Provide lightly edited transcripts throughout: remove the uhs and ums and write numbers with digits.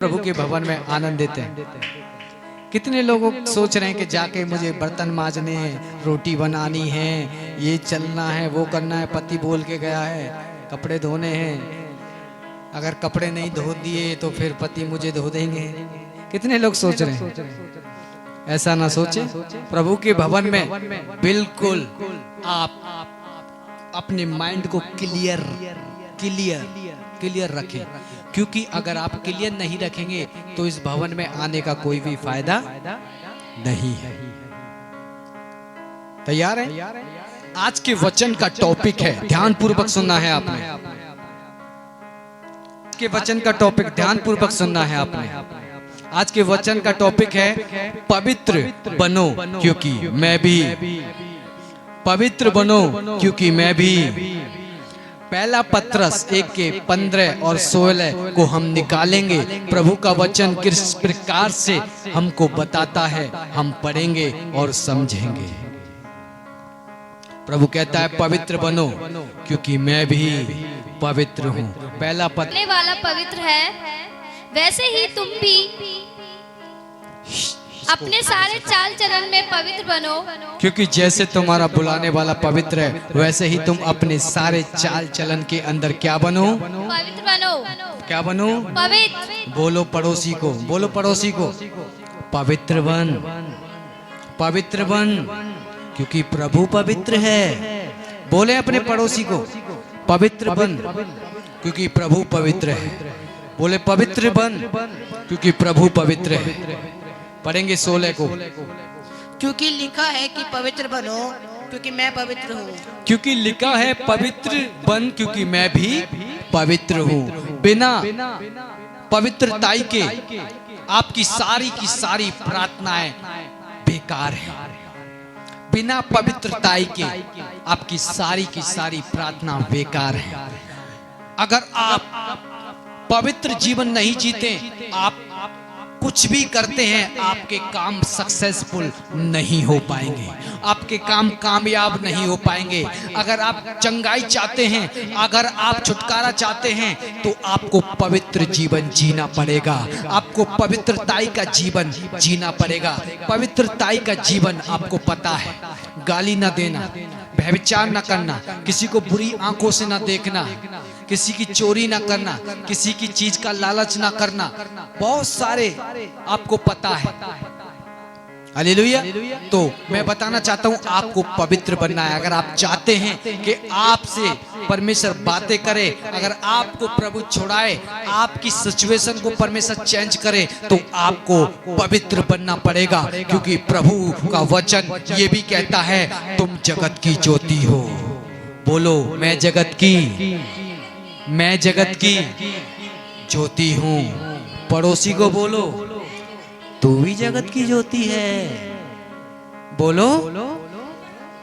प्रभु के भवन में आनंद देते हैं। कितने लोग सोच रहे हैं कि जाके मुझे बर्तन मांजने हैं, रोटी बनानी है, ये चलना है, वो करना है, पति बोल के गया है, कपड़े धोने हैं, अगर कपड़े नहीं धो दिए तो फिर पति मुझे धो देंगे। कितने लोग सोच रहे हैं। ऐसा ना सोचे। प्रभु के भवन में बिल्कुल आप अपने माइंड को क्लियर रखें, क्योंकि अगर आप क्लियर नहीं रखेंगे तो इस भवन में आने का कोई भी फायदा नहीं है। तैयार है? आज के वचन का टॉपिक है, ध्यान पूर्वक सुनना है आपने। आज के वचन का टॉपिक ध्यान पूर्वक सुनना है आपने। आज के वचन का टॉपिक है पवित्र बनो क्योंकि मैं भी, पवित्र बनो क्योंकि मैं भी। पहला पत्रस 1:15 और 16 को हम निकालेंगे। प्रभु का वचन किस प्रकार से हमको बताता है, हम पढ़ेंगे और समझेंगे। प्रभु कहता है पवित्र बनो क्योंकि मैं भी पवित्र हूँ। पहला पत्र वाला पवित्र है, वैसे ही तुम भी अपने सारे चाल चलन में पवित्र बनो, क्योंकि जैसे तुम्हारा बुलाने वाला पवित्र है वैसे ही तुम अपने सारे चाल चलन के अंदर क्या बनो? पवित्र बनो। क्या बनो? पवित्र। बोलो पड़ोसी को, बोलो पड़ोसी को, पवित्र बन, पवित्र बन क्योंकि प्रभु पवित्र है। बोले अपने पड़ोसी को पवित्र बन क्योंकि प्रभु पवित्र है। बोले पवित्र बन क्योंकि प्रभु पवित्र है। पढ़ेंगे 16 को। क्योंकि लिखा है कि पवित्र बनो क्योंकि मैं पवित्र हूँ। क्योंकि लिखा है पवित्र बन क्योंकि मैं भी पवित्र हूँ। बिना पवित्रताई के आपकी सारी की सारी प्रार्थनाएं बेकार है। बिना पवित्रताई के आपकी सारी की सारी प्रार्थना बेकार है। अगर आप पवित्र जीवन नहीं जीते, आप कुछ भी करते हैं, आपके काम सक्सेसफुल नहीं हो पाएंगे, आपके काम कामयाब नहीं हो पाएंगे। अगर आप चंगाई चाहते हैं, अगर आप छुटकारा चाहते हैं तो आपको पवित्र जीवन जीना पड़ेगा। आपको पवित्रताई का जीवन जीना पड़ेगा। पवित्रताई का जीवन आपको पता है, गाली ना देना, व्यभिचार ना करना, किसी को बुरी आंखों से ना देखना, किसी की चोरी ना करना, किसी की चीज का लालच ना करना, बहुत सारे आपको पता है। हालेलुया। तो मैं बताना चाहता हूं आपको पवित्र बनना है। अगर आप चाहते हैं कि आपसे परमेश्वर बातें करे, अगर आपको प्रभु छुड़ाए, आपकी सिचुएशन को परमेश्वर चेंज करे, तो आपको पवित्र बनना पड़ेगा। क्योंकि प्रभु का वचन ये भी कहता है तुम जगत की ज्योति हो। बोलो मैं जगत की ज्योति हूँ। पड़ोसी को बोलो तू भी जगत की ज्योति है। बोलो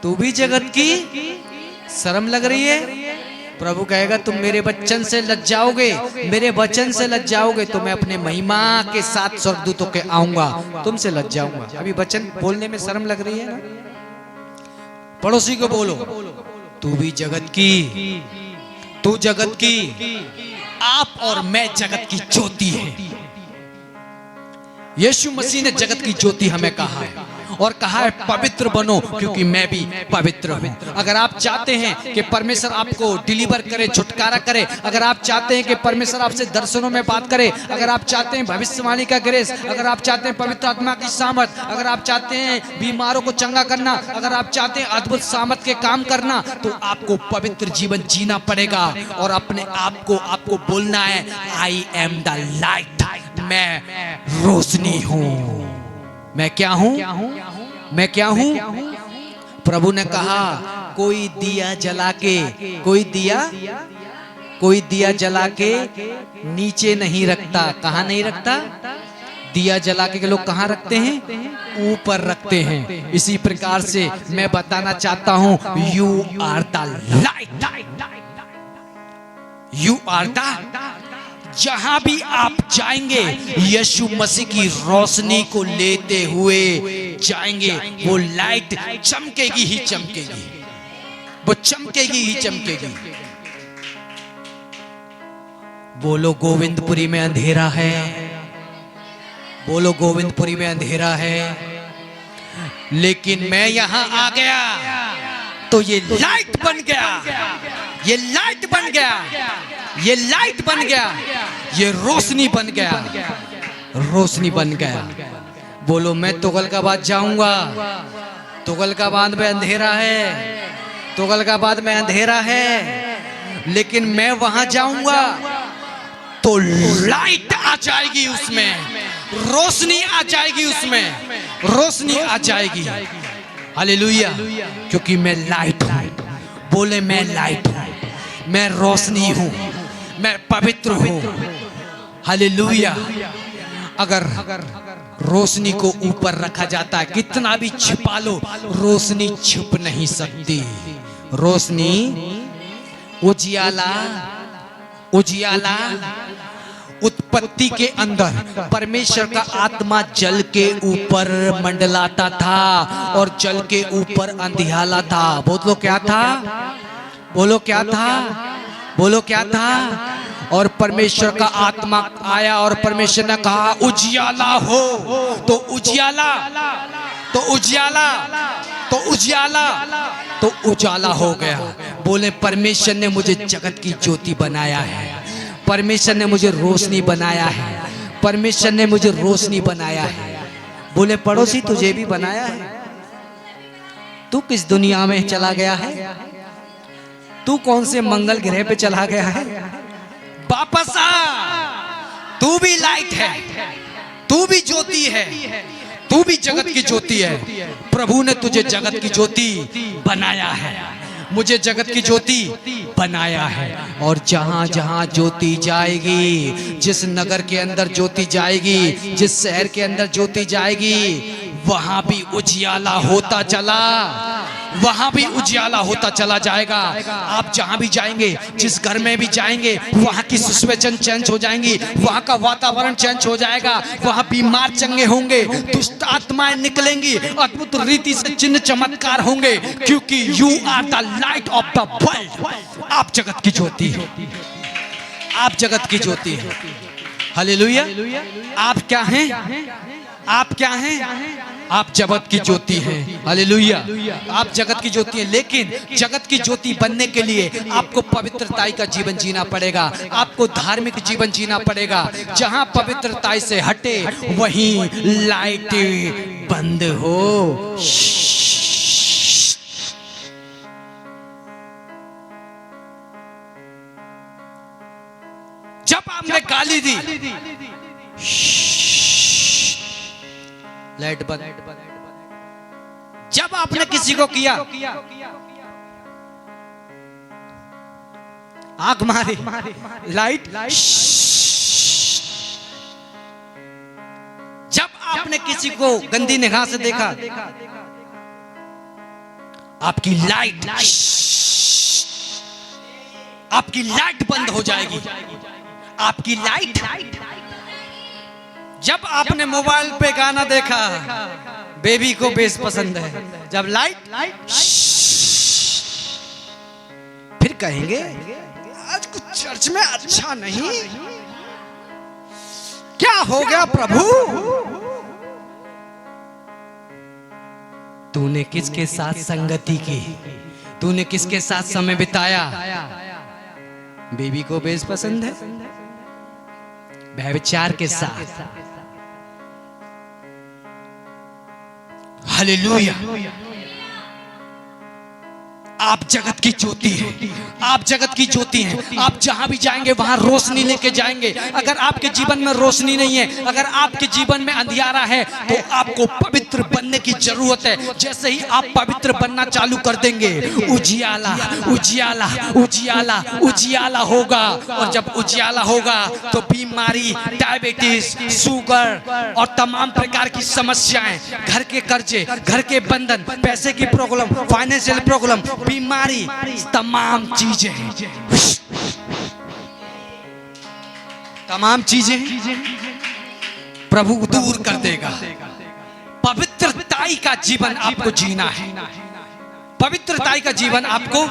तू भी जगत की। शर्म लग रही है? प्रभु कहेगा तुम मेरे वचन से लज जाओगे, मेरे वचन से लज जाओगे तो मैं अपने महिमा के साथ स्वर्गदूतों के आऊंगा, तुमसे लज जाऊंगा। अभी वचन बोलने में शर्म लग रही है ना? पड़ोसी को बोलो तू भी जगत की, तू जगत की, आप और मैं जगत की ज्योति है। यीशु मसीह ने जगत की ज्योति हमें कहा है और कहा है पवित्र बनो क्योंकि मैं भी पवित्र हूँ। अगर आप चाहते हैं कि परमेश्वर आपको डिलीवर करे, छुटकारा करे, अगर आप चाहते हैं कि परमेश्वर आपसे दर्शनों में बात करे, अगर आप चाहते हैं भविष्यवाणी का ग्रेस, अगर आप चाहते हैं पवित्र आत्मा की सामर्थ, अगर आप चाहते हैं बीमारों को चंगा करना, अगर आप चाहते हैं अद्भुत सामर्थ के काम करना, तो आपको पवित्र जीवन जीना पड़ेगा। और अपने आप को आपको बोलना है आई एम द लाइट, मैं रोशनी हूँ। मैं क्या हूँ? मैं क्या हूँ? प्रभु ने कहा कोई दिया जला के नीचे नहीं रखता। कहाँ नहीं रखता? दिया जला के लोग कहाँ रखते हैं? ऊपर रखते हैं। इसी प्रकार से मैं बताना चाहता हूँ you are the light, you are the. जहां भी आप जाएंगे यीशु मसीह की रोशनी को लेते हुए जाएंगे। वो लाइट चमकेगी ही चमकेगी, वो चमकेगी ही चमकेगी। बोलो गोविंदपुरी में अंधेरा है, बोलो गोविंदपुरी में अंधेरा है, लेकिन मैं यहां आ गया तो ये लाइट बन गया, ये लाइट बन गया, ये लाइट बन गया, ये रोशनी बन गया, रोशनी बन गया। बोलो मैं तुगलकाबाद जाऊंगा, तुगलकाबाद में अंधेरा है, तुगलकाबाद में अंधेरा है, लेकिन मैं वहां जाऊंगा तो लाइट आ जाएगी, उसमें रोशनी आ जाएगी, उसमें रोशनी आ जाएगी। हालेलुया, क्योंकि मैं लाइट हूं। बोले मैं लाइट हूं, मैं रोशनी हूं, मैं पवित्र हूं। हालेलुया। अगर रोशनी को ऊपर रखा जाता है, कितना भी छिपा लो, रोशनी छुप नहीं सकती। रोशनी उजियाला, उजियाला उत्पत्ति के अंदर परमेश्वर का आत्मा जल के ऊपर मंडलाता था और जल के ऊपर अंधियाला था। बोलो क्या था? बोलो क्या था? बोलो क्या था? और परमेश्वर का आत्मा आया और परमेश्वर ने कहा उजियाला हो, तो उजियाला, तो उजियाला, तो उजियाला, तो उजाला हो गया। बोले परमेश्वर ने मुझे जगत की ज्योति बनाया है, परमेश्वर ने मुझे रोशनी बनाया है, परमेश्वर ने मुझे रोशनी बनाया है। बोले पड़ोसी तुझे भी बनाया है। तू किस दुनिया में चला गया है? तू कौन से मंगल ग्रह पे चला गया है? वापस आ, तू भी लाइट है, तू भी ज्योति है, तू भी जगत की ज्योति है। प्रभु ने तुझे जगत की ज्योति बनाया है, मुझे जगत की ज्योति बनाया है। और जहां जहां ज्योति जाएगी, जिस नगर के अंदर ज्योति जाएगी, जिस शहर के अंदर ज्योति जाएगी, वहां भी उजियाला होता चला, वहां भी उजियाला होता चला जाएगा। आप जहां भी जाएंगे, जिस घर में भी जाएंगे, वहां की सिचुएशन चेंज हो जाएंगी, वहां का वातावरण चेंज हो जाएगा, वहां बीमार चंगे होंगे, दुष्ट आत्माएं निकलेंगी, अद्भुत रीति से चिन्ह चमत्कार होंगे, क्योंकि you are the light of the world. आप जगत की ज्योति है, आप जगत की ज्योति है। हालेलुया। आप क्या हैं? आप क्या हैं? आप जगत की ज्योति हैं। हालेलुया। आप जगत की ज्योति हैं, लेकिन जगत की ज्योति बनने के लिए आपको पवित्रताई का जीवन जीना पड़ेगा, आपको धार्मिक जीवन जीना पड़ेगा। जहां पवित्रताई से हटे वहीं लाइट बंद हो। जब आपने गाली दी, लाइट बंद। जब आपने किसी को किया, आंख मारी, लाइट। जब आपने किसी को गंदी निगाह से देखा, आपकी लाइट, आपकी लाइट बंद हो जाएगी, आपकी लाइट। जब आपने मोबाइल पे गाना देखा, बेबी को बेस पसंद है, जब लाइट, फिर कहेंगे आज कुछ चर्च में अच्छा नहीं, क्या हो गया प्रभु? तूने किसके साथ संगति की? तूने किसके साथ समय बिताया? बेबी को बेस पसंद है, व्यभिचार के साथ। हालेलुया। आप जगत की ज्योति हैं, आप जगत की ज्योति हैं। आप जहां भी जाएंगे वहां रोशनी लेके जाएंगे। अगर आपके जीवन में रोशनी नहीं है, अगर आपके जीवन में अंधियारा है, तो आपको पवित्र बनने की जरूरत है। जैसे ही आप पवित्र बनना चालू कर देंगे, उजियाला, उजियाला, उजियाला, उजियाला होगा। और जब उजियाला होगा तो बीमारी, डायबिटीज, शुगर और तमाम प्रकार की समस्याएं, घर के कर्जे, घर के बंधन, पैसे की प्रॉब्लम, फाइनेंशियल प्रॉब्लम, बीमारी, तमाम चीजें, तमाम चीजें प्रभु दूर कर देगा। पवित्रताई का जीवन आपको जीना है, पवित्रताई का जीवन आपको,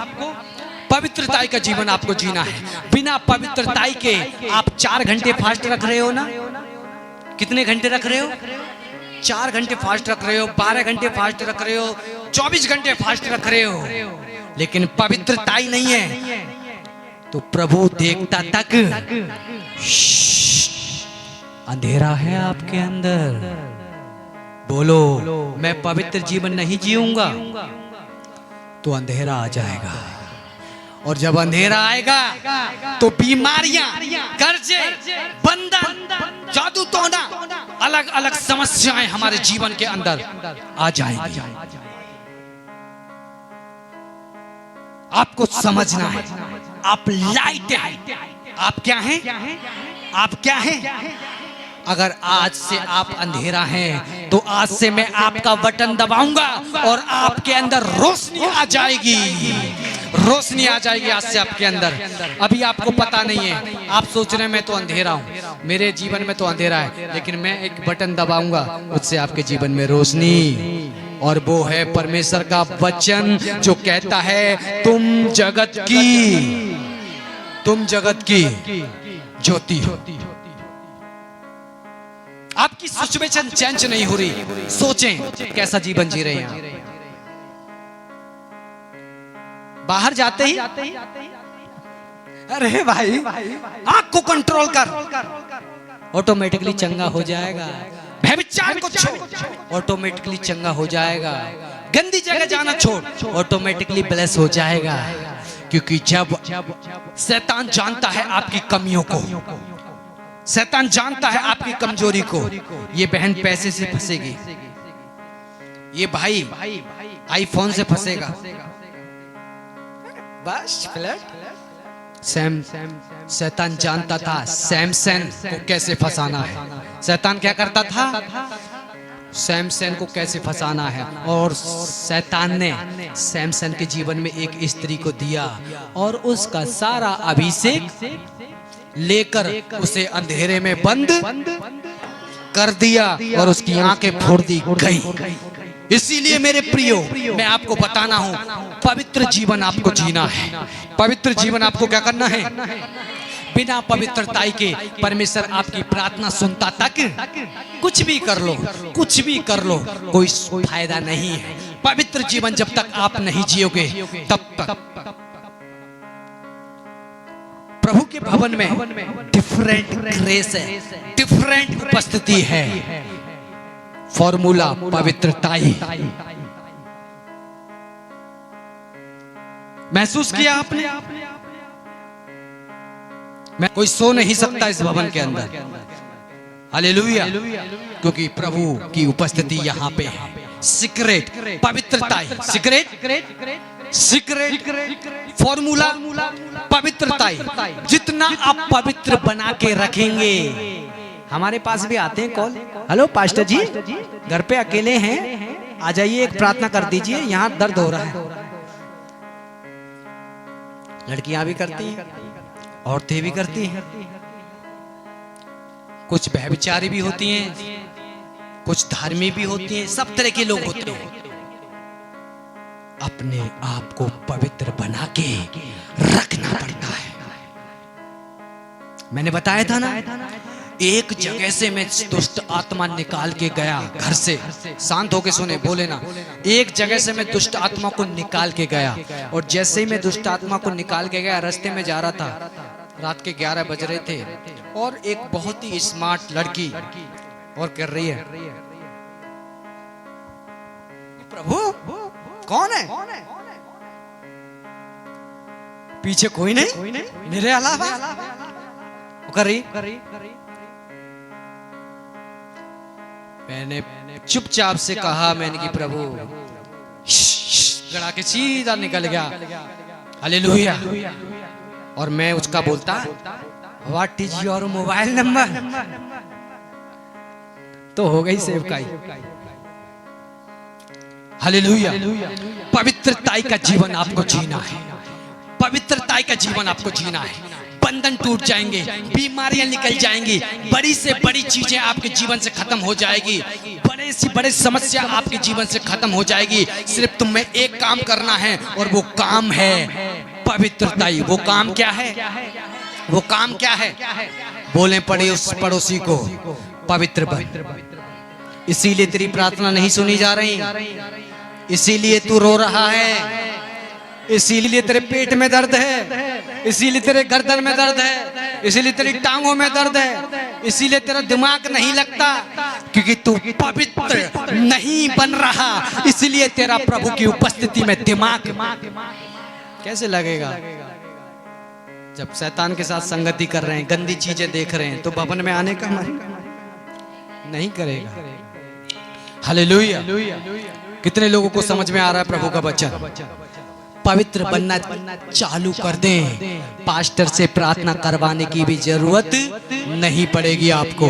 पवित्रताई का जीवन आपको जीना है। बिना पवित्रताई के आप 4 घंटे फास्ट रख रहे हो ना, कितने घंटे रख रहे हो? 4 घंटे फास्ट रख रहे हो, 12 घंटे फास्ट रख रहे हो, 24 घंटे फास्ट रख रहे हो, लेकिन पवित्रता ही नहीं है, तो प्रभु देखता तक अंधेरा है आपके अंदर। बोलो मैं पवित्र जीवन नहीं जीऊंगा तो अंधेरा आ जाएगा, और जब अंधेरा आएगा तो बीमारियां, कर्जे, बंधन, जादू टोना, अलग अलग समस्याएं हमारे जीवन के अंदर आ जाएंगी। आपको समझना है, आप लाइट हैं। आप क्या हैं? आप क्या हैं? अगर आज से आप अंधेरा हैं तो आज से मैं आपका बटन दबाऊंगा और आपके अंदर रोशनी आ जाएगी। रोशनी आ जाएगी आज से आपके अंदर। अभी आपको पता नहीं है, आप सोच रहे हैं मैं तो अंधेरा हूँ, मेरे जीवन में तो अंधेरा है, लेकिन मैं एक बटन दबाऊंगा, उससे आपके जीवन में रोशनी, और वो है परमेश्वर का वचन जो कहता है तुम जगत की ज्योति हो। आपकी सिचुएशन चेंज नहीं हो रही, सोचें कैसा जीवन जी रहे हैं। बाहर जाते ही अरे भाई आंख को कंट्रोल कर, ऑटोमेटिकली चंगा हो जाएगा। व्यभिचार को छोड़, ऑटोमेटिकली चंगा हो जाएगा। गंदी जगह जाना छोड़, ऑटोमेटिकली ब्लेस हो जाएगा। क्योंकि जब शैतान जानता है आपकी कमियों को, शैतान जानता है आपकी कमजोरी को, ये बहन पैसे से फंसेगी, ये भाई आईफोन से फंसेगा, बस शैतान जानता था सैमसन को कैसे फंसाना है। शैतान क्या करता था? सैमसन को कैसे फंसाना है, और शैतान ने सैमसन के जीवन में एक स्त्री को दिया और उसका सारा अभिषेक लेकर उसे अंधेरे में बंद कर दिया और उसकी आंखें फोड़ दी गई। इसीलिए मेरे प्रियो, मैं आपको बताना हूं, पवित्र जीवन आपको जीना है। पवित्र जीवन आपको क्या करना है? बिना पवित्रता के परमेश्वर आपकी प्रार्थना सुनता तक कुछ भी कर लो, कुछ भी कर लो, कोई फायदा नहीं है। पवित्र जीवन जब तक आप नहीं जियोगे तब तक प्रभु के भवन में डिफरेंट ग्रेस है, डिफरेंट उपस्थिति है। फॉर्मूला पवित्रता ही। महसूस किया आपने? मैं कोई सो नहीं सकता इस भवन के अंदर। हालेलुया, क्योंकि प्रभु की उपस्थिति यहाँ पे है। सीक्रेट पवित्रता, सीक्रेट फॉर्मूला पवित्रता। जितना आप पवित्र बना के रखेंगे। हमारे पास भी आते हैं कॉल, हेलो पास्टर जी घर पे अकेले हैं, आ जाइए एक प्रार्थना कर दीजिए, यहाँ दर्द हो रहा है। लड़कियां भी करती हैं, औरतें भी करती हैं, कुछ व्यभिचारी भी होती हैं, कुछ धार्मिक भी होती हैं, सब तरह के लोग होते हैं। अपने आप को पवित्र बना के रखना पड़ता है। मैंने बताया था ना, एक जगह से मैं दुष्ट आत्मा निकाल के गया घर से। शांत होके सुने, बोले ना। एक जगह से मैं दुष्ट आत्मा को निकाल के गया, और जैसे ही मैं दुष्ट आत्मा को निकाल के गया, रास्ते में जा रहा था, रात के 11 बज रहे थे, और एक बहुत ही स्मार्ट लड़की और कर रही है, प्रभु कौन है? पीछे कोई नहीं मेरे अलावा। कर रही। मैंने चुपचाप से कहा, मैंने कि प्रभु, गड़ा के सीधा निकल गया। हालेलुया। और मैं उसका बोलता, what is your mobile number? तो हो गई सेवकाई। हालेलुया। पवित्रता का जीवन आपको जीना है। पवित्रता का जीवन आपको जीना है। बंधन टूट जाएंगे, बीमारियां निकल जाएंगी, बड़ी से बड़ी चीजें आपके जीवन से खत्म हो जाएगी, बड़े से बड़े समस्या आपके जीवन से खत्म हो जाएगी। सिर्फ तुम्हें एक काम करना है, और वो काम है पवित्रता। वो काम क्या है? वो काम क्या है? बोले पड़े उस पड़ोसी को, पवित्र बन। इसीलिए तेरी प्रार्थना नहीं सुनी जा रही, इसीलिए तू रो रहा है, इसीलिए तेरे पेट में दर्द है, इसीलिए तेरे गर्दन में दर्द है, इसीलिए तेरी टांगों में दर्द है, इसीलिए तेरा दिमाग नहीं लगता, क्योंकि तू पवित्र नहीं बन रहा। इसलिए तेरा प्रभु की उपस्थिति में दिमाग कैसे लगेगा? जब शैतान के साथ संगति कर रहे हैं, गंदी चीजें देख रहे हैं, तो भवन में आने का मन नहीं करेगा। हालेलुया। कितने लोगों को समझ में आ रहा है प्रभु का वचन? पवित्र बनना चालू कर दें, पास्टर से प्रार्थना करवाने की भी जरूरत नहीं पड़ेगी आपको।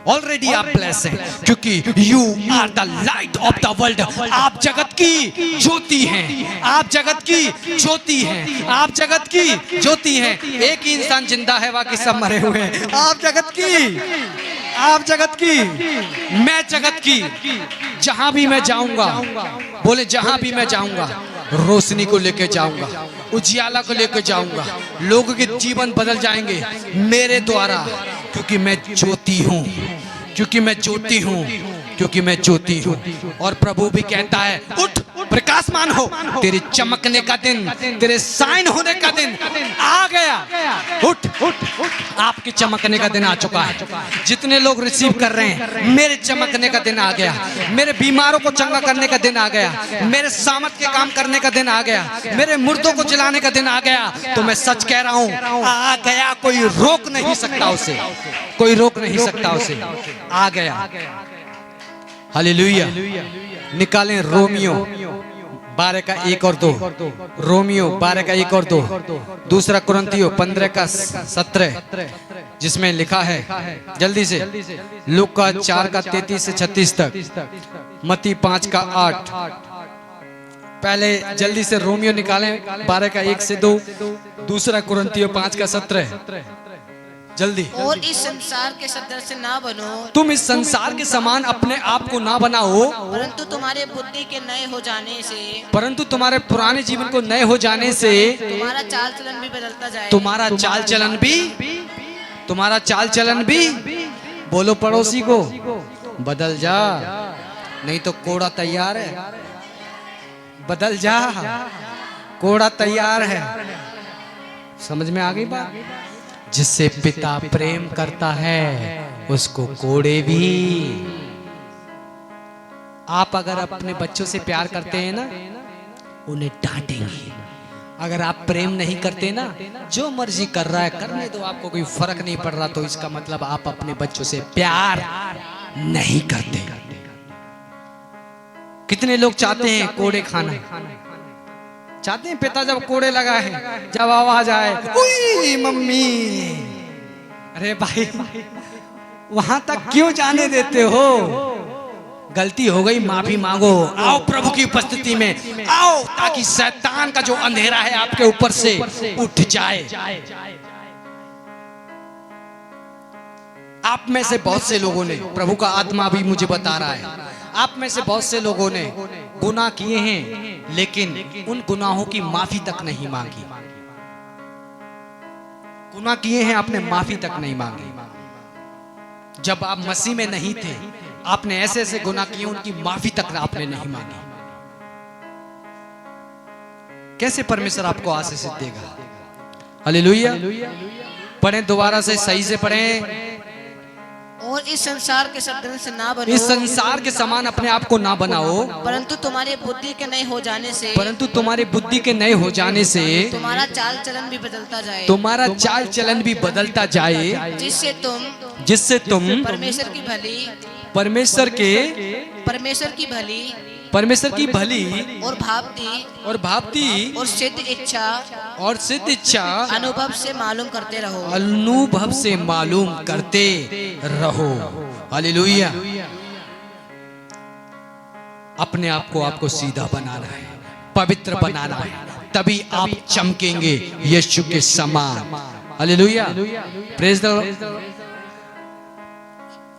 ऑलरेडी आप ब्लेस हैं, क्योंकि you are the light of the world. आप जगत की ज्योति हैं, आप जगत की ज्योति हैं, आप जगत की ज्योति हैं। एक ही इंसान जिंदा है, बाकी सब मरे हुए हैं। आप जगत की, आप जगत की, मैं जगत की। जहां भी मैं जाऊंगा, बोले जहां भी मैं जाऊंगा, रोशनी को लेके जाऊंगा, उजियाला को लेके जाऊंगा। लोगों के जीवन बदल जाएंगे मेरे द्वारा, क्योंकि मैं ज्योति हूं, क्योंकि मैं ज्योति हूं, क्योंकि मैं ज्योति हूं। और प्रभु भी कहता है, उठ प्रकाशमान हो, तेरे चमकने का दिन, तेरे साइन होने का दिन आ गया। उठ, आपके चमकने का दिन आ चुका है। जितने लोग रिसीव कर रहे हैं, मेरे चमकने का दिन आ गया, मेरे बीमारों को चंगा करने का दिन आ गया, मेरे सामर्थ के काम करने का दिन आ गया, मेरे मुर्दों को जलाने का दिन आ गया। तो मैं सच कह रहा हूं, आ गया। कोई रोक नहीं सकता उसे, कोई रोक नहीं सकता उसे। आ गया। हालेलुया। निकालें रोमियो 12 का 1 और 2, रोमियो 12 का 1 और 2, दूसरा कुरिन्थियो 15 का 17, जिसमें लिखा है, जल्दी से, लूका 4 का 33 से 36 तक, मत्ती 5 का 8। पहले जल्दी से रोमियो निकालें 12 का 1 से 2, दूसरा कुरिन्थियो 5 का 17, जल्दी। और इस संसार के सदृश ना बनो, तुम इस संसार के समान अपने आप को ना बनाओ, परंतु तुम्हारे बुद्धि के नए हो जाने से, परंतु तुम्हारे पुराने जीवन को नए हो जाने से तुम्हारा चाल चलन भी बदलता जाए। तुम्हारा चाल चलन भी, तुम्हारा चाल चलन भी, बोलो पड़ोसी को, बदल जा, नहीं तो कोड़ा तैयार है। बदल जा, कोड़ा तैयार है। समझ में आ गई बात? जिससे पिता प्रेम करता है, उसको कोड़े भी। आप अगर अपने बच्चों से प्यार करते हैं ना, उन्हें डांटेंगे। अगर आप प्रेम नहीं करते ना, जो मर्जी कर रहा है करने दो, आपको कोई फर्क नहीं पड़ रहा, तो इसका मतलब आप अपने बच्चों से प्यार नहीं करते। कितने लोग चाहते हैं कोड़े खाना, चाहते हैं पिता जब कोड़े लगाए, जब आवाज आए, उई मम्मी, अरे भाई वहां तक क्यों जाने देते हो? गलती हो गई, माफी मांगो, आओ प्रभु की उपस्थिति में आओ, ताकि शैतान का जो अंधेरा है आपके ऊपर से उठ जाए। आप में से बहुत से लोगों ने, प्रभु का आत्मा भी मुझे बता रहा है, आप में से बहुत से लोगों ने गुनाह किए हैं, लेकिन उन गुनाहों की माफी तक नहीं मांगी। गुनाह किए हैं, आपने माफी तक नहीं मांगी। जब आप मसीह में नहीं थे, आपने ऐसे ऐसे गुनाह किए, उनकी माफी तक आपने नहीं मांगी। कैसे परमेश्वर आपको आशीष देगा? हालेलुया। पढ़ें दोबारा से, सही से पढ़ें। और इस संसार के सदृश ना बनो, इस संसार के समान अपने आप को ना बनाओ, परंतु तुम्हारे बुद्धि के नए हो जाने से, परंतु तुम्हारे बुद्धि के नए हो जाने से तुम्हारा चाल चलन भी बदलता जाए, तुम्हारा चाल चलन भी बदलता जाए, जिससे तुम परमेश्वर की भली, परमेश्वर की भली और भावती और सिद्ध इच्छा अनुभव से मालूम करते रहो, अनुभव से मालूम करते रहो। हालेलुया। अपने आप को आपको सीधा बनाना है, पवित्र बनाना है, तभी आप चमकेंगे यीशु के समान। हालेलुया। Praise the Lord.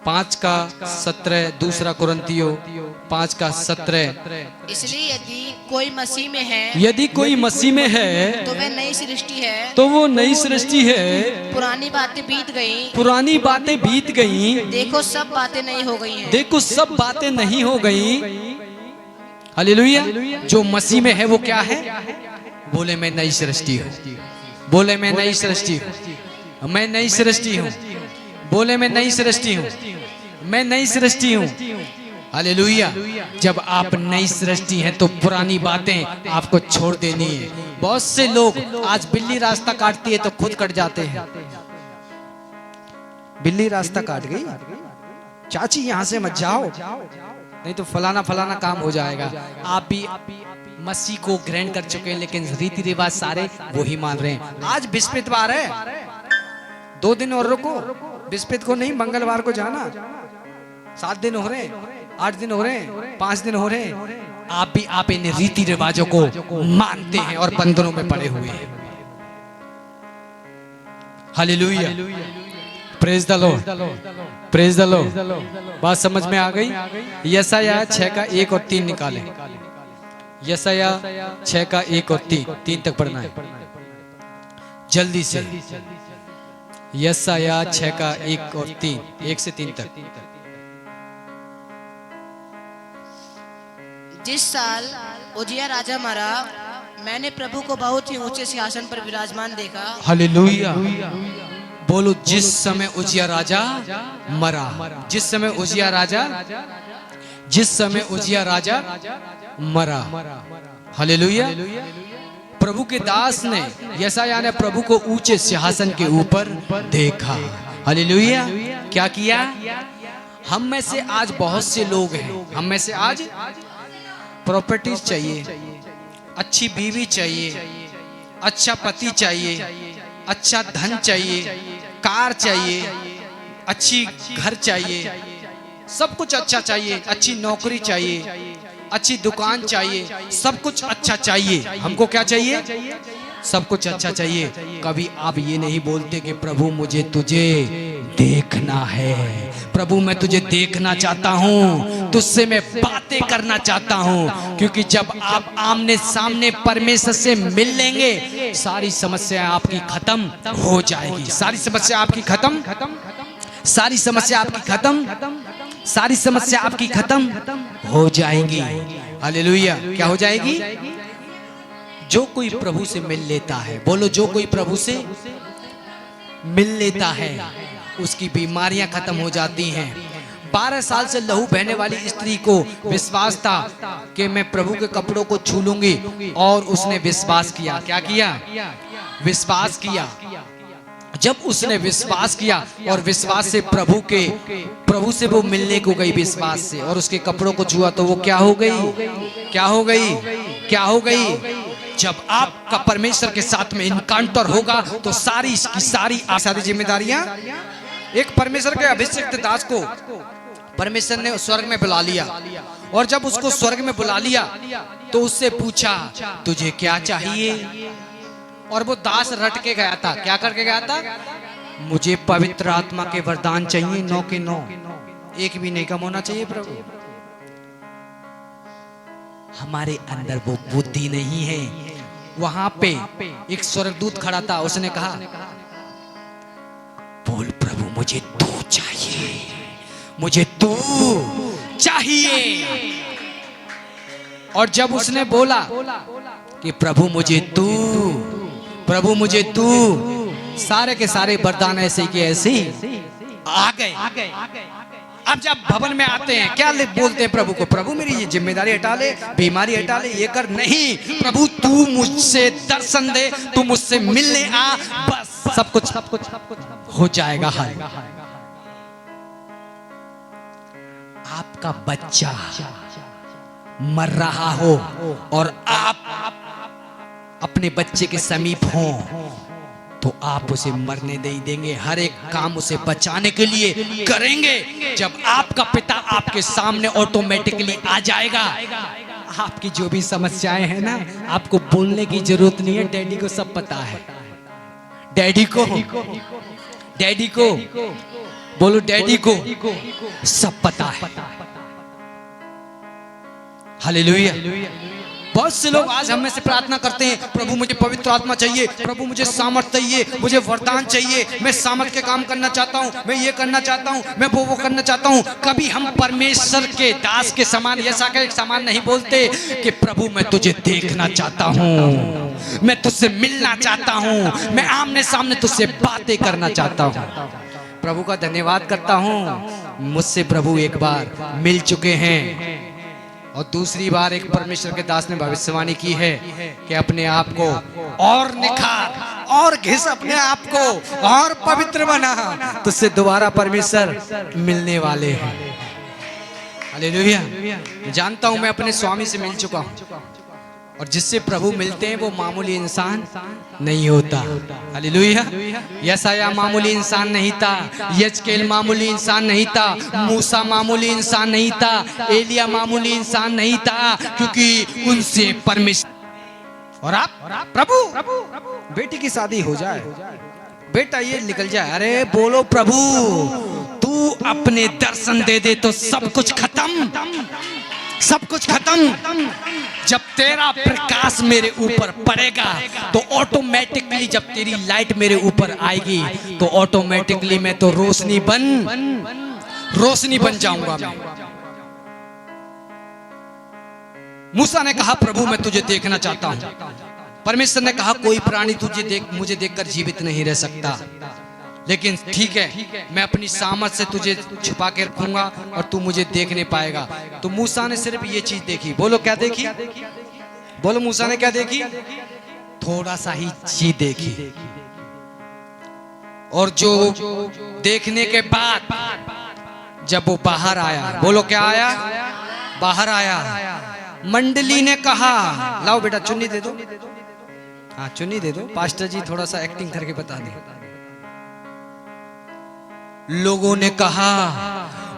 5:17, दूसरा कुरिन्थियों 5:17। इसलिए यदि कोई मसीह में है, यदि कोई मसीह में है तो वह नई सृष्टि है, तो वो नई सृष्टि है, पुरानी बातें बीत गई, पुरानी बातें बीत गई, देखो सब बातें नई हो गई हैं। देखो सब बातें नहीं हो गई। हालेलुया। जो मसीह में है वो क्या है? बोले मैं नई सृष्टि हूँ, बोले मैं नई सृष्टि हूँ, मैं नई सृष्टि हूँ, बोले मैं नई सृष्टि हूँ, मैं नई सृष्टि हूँ। हालेलुया। जब आप नई सृष्टि हैं तो पुरानी बातें आपको छोड़ देनी है। बहुत से लोग आज बिल्ली रास्ता काटती है तो खुद कट जाते हैं। बिल्ली रास्ता काट गई, चाची यहाँ से मत जाओ, नहीं तो फलाना फलाना काम हो जाएगा। आप भी मसीह को ग्रहण कर चुके हैं, लेकिन रीति रिवाज सारे वही मान रहे हैं। आज बृहस्पतिवार है, 2 दिन और रुको, बृहस्पति को नहीं मंगलवार को जाना। 7 दिन हो रहे, 8 दिन हो रहे, 5 दिन हो रहे, आप इन रीति रिवाजों को मानते हैं और बंधनों में पड़े हुए हैं। Hallelujah, praise the Lord, praise the Lord. बात समझ में आ गई? यशायाह 6:1 और 3 निकालें। यशायाह 6:1 और 3 तक पढ़ना है जल्दी से। यशायाह 6:1 और 3, 1 से 3 तक। जिस साल उजिया राजा मरा, मैंने प्रभु को बहुत ही ऊंचे सिंहासन पर विराजमान देखा। हालेलुया। बोलो, जिस समय उजिया राजा मरा, जिस समय उजिया राजा, जिस समय उजिया राजा मरा। हालेलुया। प्रभु के दास ने, यशायाह ने प्रभु को ऊंचे सिंहासन के ऊपर देखा। हालेलुया। क्या किया? हम में से आज बहुत से लोग हैं, हम में से आज प्रॉपर्टीज चाहिए, अच्छी बीवी चाहिए, अच्छा पति चाहिए, अच्छा धन चाहिए, कार चाहिए, अच्छी घर चाहिए, सब कुछ अच्छा चाहिए, अच्छी नौकरी चाहिए, अच्छी दुकान चाहिए, सब कुछ अच्छा चाहिए। हमको क्या चाहिए? सब कुछ अच्छा चाहिए। कभी आप ये नहीं बोलते कि प्रभु मुझे तुझे देखना है, प्रभु मैं तुझे देखना चाहता हूँ, तुझसे मैं बातें करना चाहता हूँ। क्योंकि जब आप आमने सामने परमेश्वर से मिल लेंगे, सारी समस्या आपकी खत्म हो जाएगी। सारी समस्या आपकी खत्म, सारी समस्या आपकी खत्म, सारी समस्या आपकी खत्म हो जाएगी। हालेलुया। क्या हो जाएगी? जो कोई प्रभु से मिल लेता है, बोलो जो कोई प्रभु से मिल लेता है, उसकी बीमारियां खत्म हो जाती हैं। 12 साल से लहू बहने वाली स्त्री को विश्वास था कि मैं प्रभु के कपड़ों को छू लूंगी, और उसने विश्वास किया। क्या किया? विश्वास किया। जब उसने विश्वास किया और विश्वास से प्रभु से वो मिलने को गई, विश्वास से, और उसके कपड़ों को छुआ, तो वो क्या हो गई? क्या हो गई? क्या हो गई? जब आपका परमेश्वर के साथ में इनकाउंटर होगा तो सारी सारी जिम्मेदारियां, एक परमेश्वर के अभिषिक्त दास को परमेश्वर ने स्वर्ग में बुला लिया, और जब उसको स्वर्ग में बुला लिया तो उससे पूछा तुझे क्या चाहिए? और वो दास रट के गया था। क्या करके गया था? मुझे पवित्र आत्मा के वरदान चाहिए, 9 के 9, एक भी नहीं कम होना चाहिए प्रभु। हमारे अंदर वो बुद्धि नहीं है। वहां पे एक स्वर्गदूत खड़ा था, उसने कहा बोल प्रभु मुझे तू चाहिए, मुझे तू चाहिए। और जब उसने बोला कि प्रभु मुझे तू, प्रभु मुझे तू, सारे के सारे वरदान ऐसे के ऐसे आ गए। अब जब भवन में आते हैं क्या बोलते हैं प्रभु को? प्रभु मेरी ये जिम्मेदारी हटा ले, बीमारी हटा ले, ये कर। नहीं, प्रभु तू मुझसे दर्शन दे, तू मुझसे मिलने आ, बस सब कुछ हो जाएगा। हाय, आपका बच्चा मर रहा हो और आप अपने बच्चे के समीप हो तो आप उसे मरने नहीं देंगे, हर एक काम उसे बचाने के लिए करेंगे। जब आपका पिता आपके सामने ऑटोमेटिकली आ जाएगा, आपकी जो भी समस्याएं हैं ना, आपको बोलने की जरूरत नहीं है, डैडी को सब पता है। डैडी को बोलो डैडी को सब पता है। हालेलुया। बहुत से लोग आज हम में से प्रार्थना करते हैं, प्रभु मुझे पवित्र आत्मा चाहिए, प्रभु मुझे सामर्थ चाहिए, मुझे वरदान चाहिए, मैं सामर्थ के काम करना चाहता हूँ, मैं ये करना चाहता हूँ, मैं वो करना चाहता हूँ। कभी हम परमेश्वर के दास के समान, यशा के समान नहीं बोलते कि प्रभु मैं तुझे देखना चाहता हूँ, मैं तुझसे मिलना चाहता हूँ, मैं आमने सामने तुझसे बातें करना चाहता हूँ। प्रभु का धन्यवाद करता हूँ, मुझसे प्रभु एक बार मिल चुके हैं। और दूसरी बार एक परमेश्वर के दास ने भविष्यवाणी की है कि अपने आप को और निखार और घिस, अपने आप को और पवित्र बना, तुझसे दोबारा परमेश्वर मिलने वाले हैं। हालेलुया। जानता हूं मैं अपने स्वामी से मिल चुका हूं, और जिससे प्रभु मिलते हैं वो मामूली इंसान नहीं होता। हालेलुया। यशाया मामूली इंसान नहीं था, यजकेल मामूली इंसान नहीं था, मूसा मामूली इंसान नहीं था, एलिया मामूली इंसान नहीं था, क्योंकि उनसे परमेश्वर। और आप प्रभु बेटी की शादी हो जाए, बेटा ये निकल जाए, अरे बोलो प्रभु तू अपने दर्शन दे दे तो सब कुछ खत्म, सब कुछ खत्म। जब तेरा प्रकाश मेरे ऊपर पड़ेगा तो ऑटोमेटिकली, जब तेरी लाइट मेरे ऊपर आएगी तो ऑटोमेटिकली मैं तो रोशनी बन जाऊंगा मैं। मूसा ने कहा प्रभु मैं तुझे देखना चाहता हूं। परमेश्वर ने कहा कोई प्राणी मुझे देखकर जीवित नहीं रह सकता, लेकिन ठीक है मैं अपनी सामर्थ से तुझे छुपा के रखूंगा और तू मुझे देख नहीं पाएगा। तो मूसा ने सिर्फ ये चीज देखी। बोलो क्या देखी? बोलो मूसा ने क्या देखी? थोड़ा सा ही चीज देखी। और जो देखने के बाद जब वो बाहर आया, बोलो क्या आया? बाहर आया। मंडली ने कहा लाओ बेटा चुन्नी दे दो, हाँ चुन्नी दे दो, पास्टर जी थोड़ा सा एक्टिंग करके बता दे। लोगों ने कहा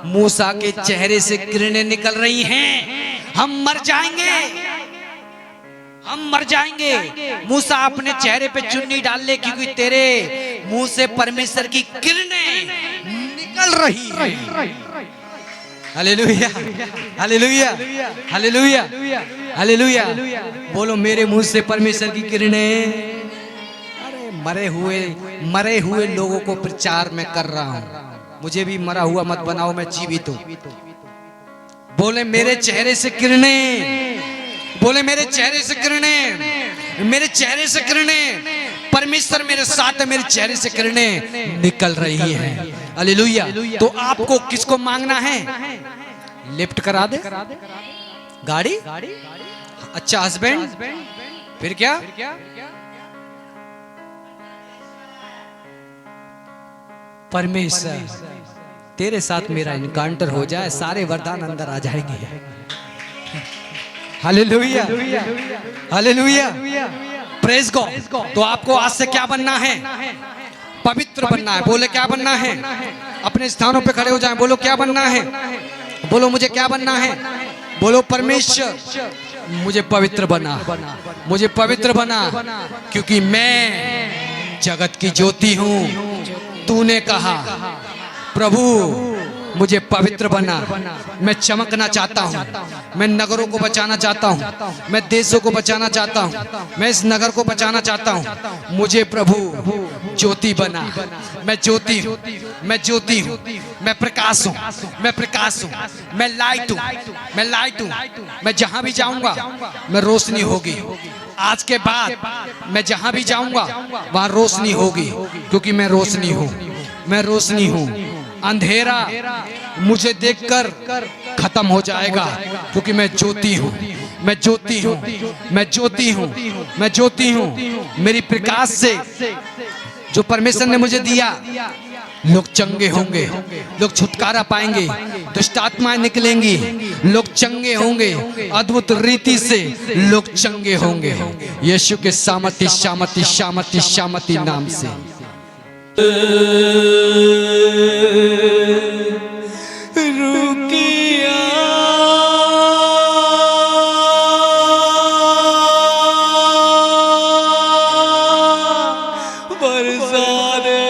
मूसा के चेहरे से किरणें निकल रही हैं, हम मर जाएंगे, हम मर जाएंगे। मूसा अपने चेहरे पे चुन्नी डाल ले, क्योंकि तेरे मुंह से परमेश्वर की किरणें निकल रही हैं। Hallelujah, hallelujah, hallelujah, hallelujah. बोलो मेरे मुंह से परमेश्वर की किरणें। मरे हुए लोगों को प्रचार में कर रहा हूं, मुझे भी मरा हुआ मत बनाओ, मैं जीवित हूं। बोले मेरे चेहरे से किरणें, बोले मेरे चेहरे से किरणें, मेरे चेहरे से किरणें, परमेश्वर मेरे साथ है, मेरे चेहरे से किरणें निकल रही हैं। हालेलुया। तो आपको किसको मांगना है? लिफ्ट करा दे गाड़ी, अच्छा हस्बैंड, फिर क्या? परमेश्वर तेरे साथ मेरा इनकाउंटर हो जाए, सारे वरदान अंदर आ जाएंगे। Hallelujah, hallelujah, praise God. तो आपको आज से क्या बनना है? पवित्र बनना है। बोले क्या बनना है? अपने स्थानों पे खड़े हो जाएं, बोलो क्या बनना है? बोलो मुझे क्या बनना है? बोलो परमेश्वर मुझे पवित्र बना, मुझे पवित्र बना, क्योंकि मैं जगत की ज्योति हूँ। तूने कहा प्रभु मुझे पवित्र बना, मैं चमकना चाहता हूँ, मैं नगरों को बचाना चाहता हूँ, मैं देशों को बचाना चाहता हूँ, मैं इस नगर को बचाना चाहता हूँ। मुझे प्रभु ज्योति बना, मैं ज्योति हूँ, मैं ज्योति हूँ, मैं प्रकाश हूँ, मैं प्रकाश हूँ, मैं लाइट हूँ, मैं लाइट हूँ। मैं जहाँ भी जाऊँगा मैं रोशनी होगी। आज के बाद मैं जहाँ भी जाऊँगा वहाँ रोशनी होगी, क्योंकि मैं रोशनी हूँ, मैं रोशनी हूँ। अंधेरा मुझे देखकर खत्म हो जाएगा, क्योंकि मैं ज्योति हूँ, मैं ज्योति हूँ, मैं ज्योति हूँ, मैं ज्योति हूँ। मेरी प्रकाश से जो परमेश्वर ने मुझे दिया, लोग चंगे होंगे, लोग छुटकारा पाएंगे, दुष्ट आत्माएं निकलेंगी, लोग चंगे होंगे, अद्भुत रीति से लोग चंगे होंगे, यीशु के सामर्थी शामती शामती शामती नाम से। रुकिया बरसा दे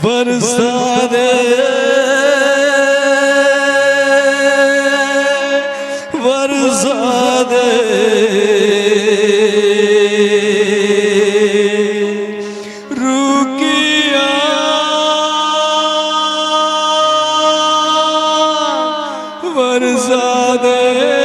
बरसा दे बरसा दे रुकिया बरसा दे